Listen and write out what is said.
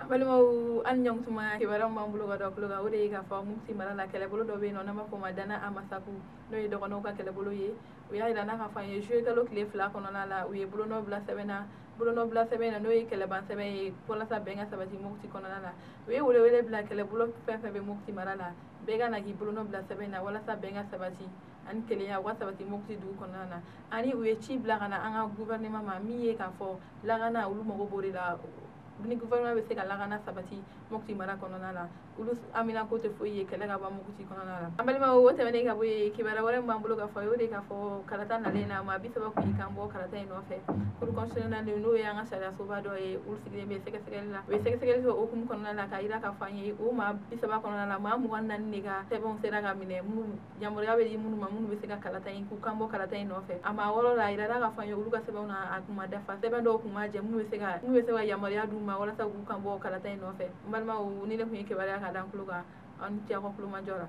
balimaw an ñong tuma kibaram mam bulu ga doklo ga wode ga fa mukti mara la kele bulu do be no nama ko madana amasaku no yi dogo no ka kele bulu ye o ya ida na ka fa ye jouer galo kle fla kono la o ye bulu no bla sebena no yi kele ban sebe ye pola sa benga sabati mukti kono la o ye wole bla kele bulu fe be mukti mara la bega na gi bulu no bla sebena wala sa benga sabati an kele ya wa sabati mukti du kono la ani o ye ci bla kana an ga gouvernement ma mi ye ka fo la kana ulu mogo bori la ni gouvernement be se ka lagana sabati mukti mara kɔnɔna la ulu amina ko te foyi ye kɛlɛ ka bɔ mukti kɔnɔna la an balima o tɛmɛnen ka bɔ ye kibara wɛrɛ b'an bolo ka fɔ o de ka fɔ karata nalen na ma 30 kun kan bɔ karata in nɔfɛ cour constitutionnelle n'o ye an ka sariya soba dɔ ye ulu sigilen bɛ sɛgɛsɛgɛli la u ye sɛgɛsɛgɛli kɛ o hukumu kɔnɔna la ka yira ka fɔ an ye o ma 30 kɔnɔna la maa 24 de ka sɛbɛnw sera ka minɛ minnu yamaruya bɛ di minnu ma minnu bɛ se ka karata in k'u kan bɔ karata in nɔfɛ a maa wɔɔrɔ la a yirala ka fɔ an ye olu ka sɛbɛnw na a kun ma dafa sɛbɛn dɔw kun ma jɛ minnu bɛ se ka yamaruya d'u ma walasa k'u kan bɔ karata in nɔfɛ n balimaw ni ne kun ye kibaruya ka da n tulo kan aw ni ce aw ka kulomajɔ la